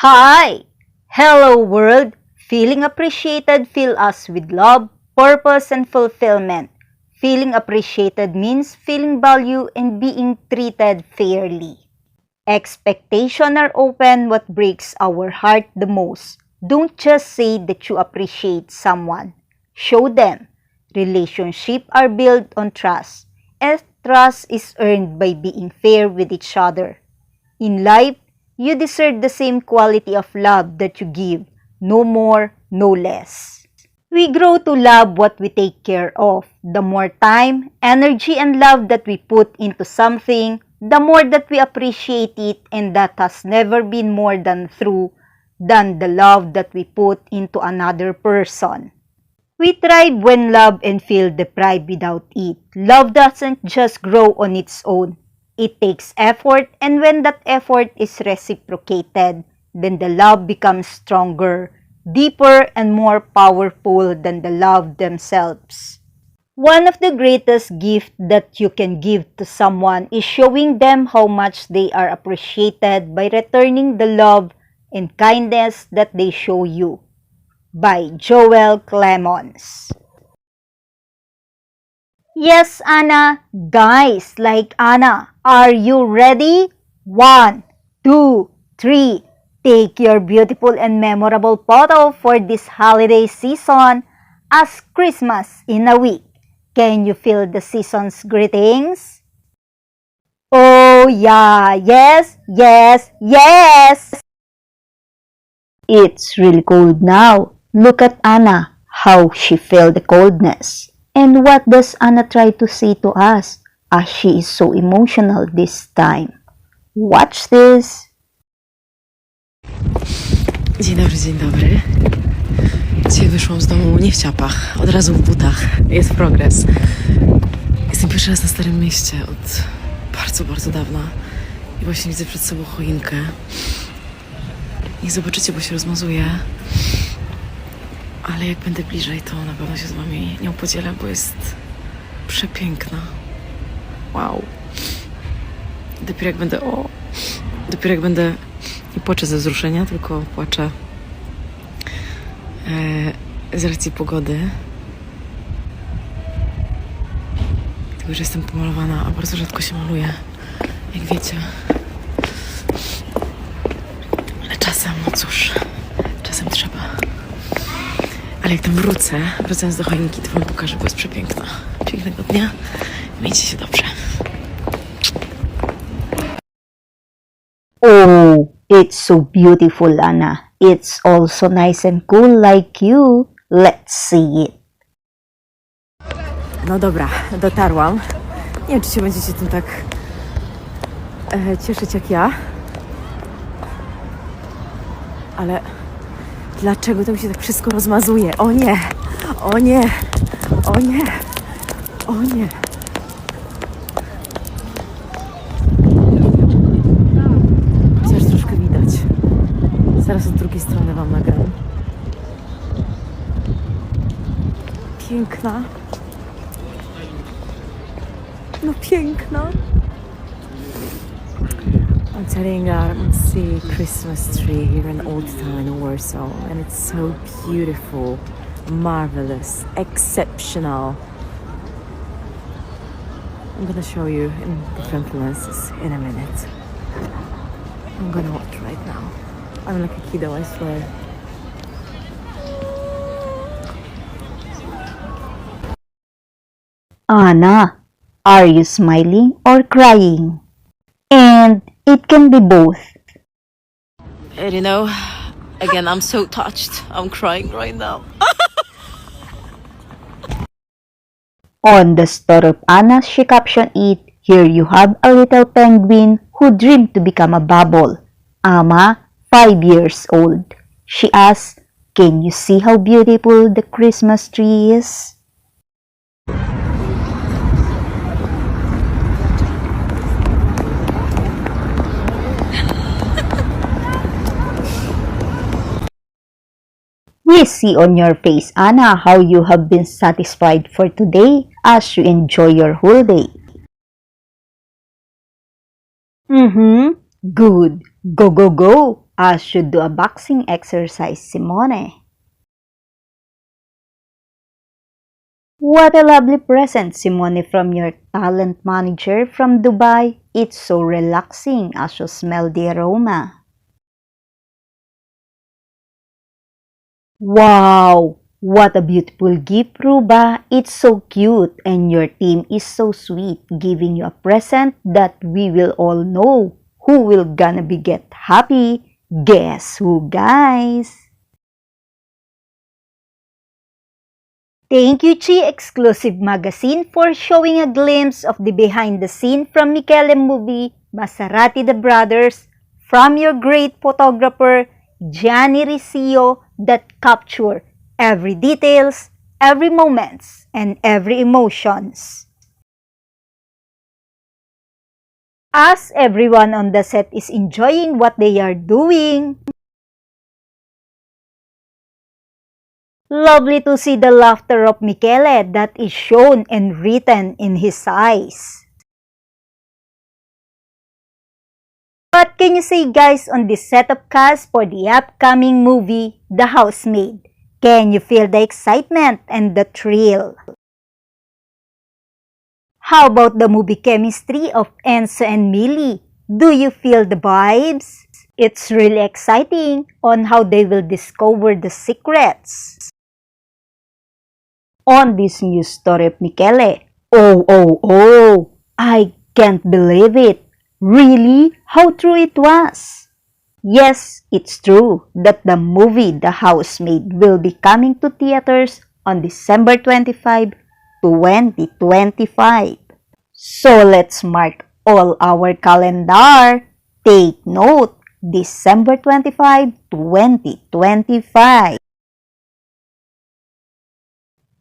Hi! Hello world! Feeling appreciated fill us with love, purpose, and fulfillment. Feeling appreciated means feeling value and being treated fairly. Expectations are often what breaks our heart the most. Don't just say that you appreciate someone. Show them. Relationships are built on trust, and trust is earned by being fair with each other. In life, you deserve the same quality of love that you give, no more, no less. We grow to love what we take care of. The more time, energy, and love that we put into something, the more that we appreciate it, and that has never been more than true than the love that we put into another person. We thrive when love and feel deprived without it. Love doesn't just grow on its own. It takes effort, and when that effort is reciprocated, then the love becomes stronger, deeper, and more powerful than the love themselves. One of the greatest gifts that you can give to someone is showing them how much they are appreciated by returning the love and kindness that they show you. By Joel Clemons. Yes, Anna. Guys, like Anna, are you ready? One, two, three. Take your beautiful and memorable photo for this holiday season as Christmas in a week. Can you feel the season's greetings? Oh yeah, yes, yes, yes! It's really cold now. Look at Anna, how she felt the coldness. And what does Anna try to say to us as she is so emotional this time? Watch this. Dzień dobry, dzień dobry. Dzisiaj wyszłam z domu nie w ciapach, od razu w butach. Jest progres. Jestem pierwszy raz na Starym Mieście od bardzo, bardzo dawna. I właśnie widzę przed sobą choinkę. Nie zobaczycie, bo się rozmazuje. Ale jak będę bliżej, to na pewno się z wami nią podzielę, bo jest przepiękna. Wow. Dopiero jak będę nie płaczę ze wzruszenia, tylko płaczę z racji pogody. Tylko, że jestem pomalowana, a bardzo rzadko się maluję, jak wiecie. Ale czasem, no cóż, czasem trzeba. Ale jak tam wracając do choinki, to wam pokażę, bo jest przepiękna. Pięknego dnia. Miejcie się dobrze. Oh, it's so beautiful, Anna. It's also nice and cool like you. Let's see it. No dobra, dotarłam. Nie wiem, czy się będziecie tym tak cieszyć jak ja. Ale dlaczego to mi się tak wszystko rozmazuje? O nie! O nie! O nie! O nie! Chociaż troszkę widać. Zaraz od drugiej strony wam nagram. Piękna. No piękna. I'm telling you, I see Christmas tree here in Old Town in Warsaw, and it's so beautiful, marvelous, exceptional. I'm gonna show you in different lenses in a minute. I'm gonna watch right now. I'm like a kiddo, I swear. Anna, are you smiling or crying? And it can be both. And you know, again, I'm so touched. I'm crying right now. On the story of Anna, she captioned it, "Here you have a little penguin who dreamed to become a bubble. Ama, 5 years old." She asked, "Can you see how beautiful the Christmas tree is?" We see on your face, Anna, how you have been satisfied for today as you enjoy your whole day. Good. Go, go, go. as should do a boxing exercise, Simone. What a lovely present, Simone, from your talent manager from Dubai. It's so relaxing as you smell the aroma. Wow! What a beautiful gift, Ruba. It's so cute and your team is so sweet, giving you a present that we will all know who will gonna be get happy. Guess who, guys? Thank you, Chi Exclusive Magazine, for showing a glimpse of the behind the scene from Michele movie Maserati the Brothers from your great photographer Gianni Riccio that capture every details, every moments, and every emotions. As everyone on the set is enjoying what they are doing, lovely to see the laughter of Michele that is shown and written in his eyes. What can you say, guys, on this setup cast for the upcoming movie, The Housemaid? Can you feel the excitement and the thrill? How about the movie chemistry of Enzo and Millie? Do you feel the vibes? It's really exciting on how they will discover the secrets on this new story of Michele. Oh, I can't believe it. Really? How true it was? Yes, it's true that the movie The Housemaid will be coming to theaters on December 25, 2025. So let's mark all our calendar. Take note, December 25, 2025.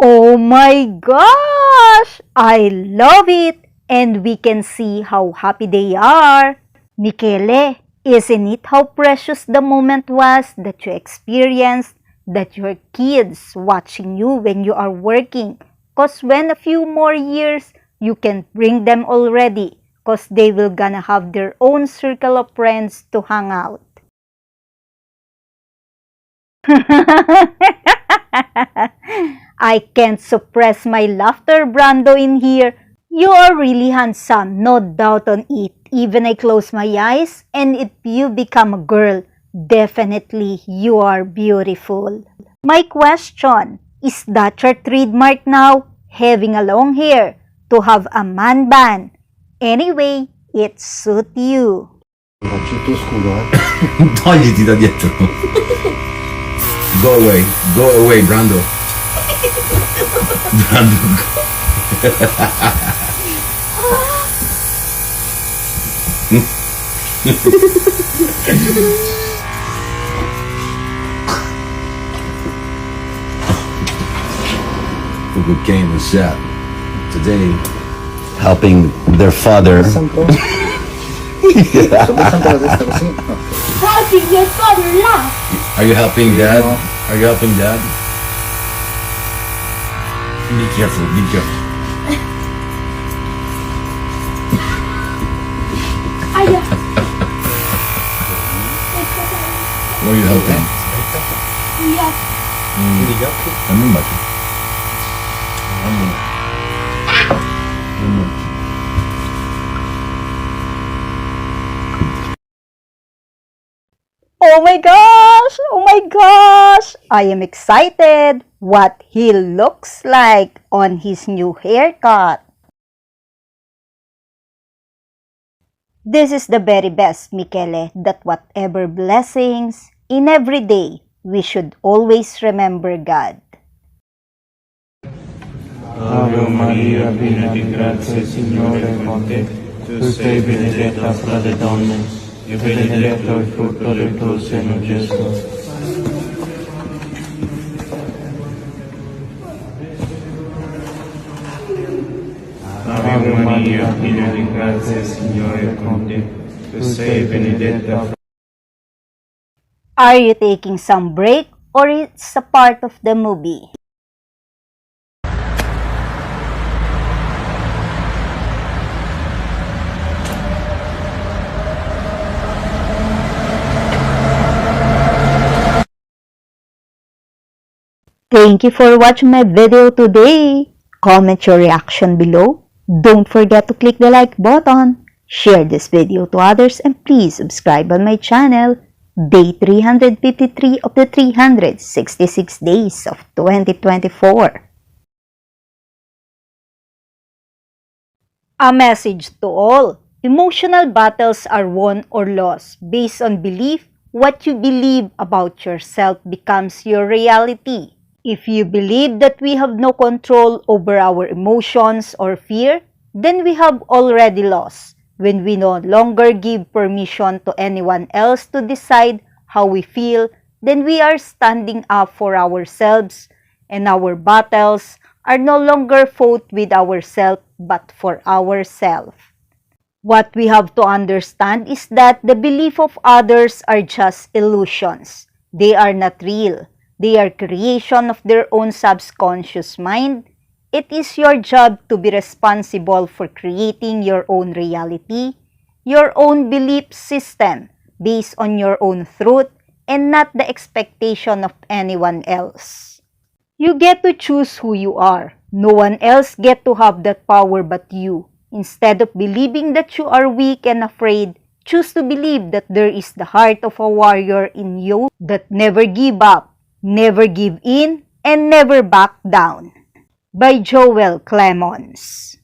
Oh my gosh! I love it! And we can see how happy they are. Michele, isn't it how precious the moment was that you experienced that your kids watching you when you are working? Cause when a few more years, you can bring them already. Cause they will gonna have their own circle of friends to hang out. I can't suppress my laughter, Brando, in here. You are really handsome, no doubt on it. Even I close my eyes, and if you become a girl, definitely you are beautiful. My question, is that your trademark now, having a long hair, to have a man bun? Anyway, it suits you. Tutto scuro, eh? Togliti da dietro. Go away, Brando. Brando. A good game was set. Today, helping their father. Santo? Santo la testa così? No. Helping your father laugh. Are you helping Dad? Are you helping Dad? Be careful, be careful. Aya. What are you helping? Yeah. Vedi gli occhi? Dammi un bacio. Oh my gosh! Oh my gosh! I am excited what he looks like on his new haircut. This is the very best, Michele, that whatever blessings, in every day, we should always remember God. Ave Maria, piena di grazia, il Signore è con te. Tu sei benedetta fra le donne, e benedetto il frutto del tuo seno, Gesù. Ave Maria, piena di grazia, il Signore è con te. Tu sei benedetta fra Are you taking some break or it's a part of the movie? Thank you for watching my video today. Comment your reaction below. Don't forget to click the like button. Share this video to others and please subscribe on my channel. Day 353 of the 366 days of 2024. A message to all. Emotional battles are won or lost based on belief. What you believe about yourself becomes your reality. If you believe that we have no control over our emotions or fear, then we have already lost. When we no longer give permission to anyone else to decide how we feel, then we are standing up for ourselves, and our battles are no longer fought with ourselves but for ourselves. What we have to understand is that the belief of others are just illusions. They are not real. They are creation of their own subconscious mind. It is your job to be responsible for creating your own reality, your own belief system based on your own truth and not the expectation of anyone else. You get to choose who you are. No one else get to have that power but you. Instead of believing that you are weak and afraid, choose to believe that there is the heart of a warrior in you that never give up, never give in, and never back down. By Joel Clemons.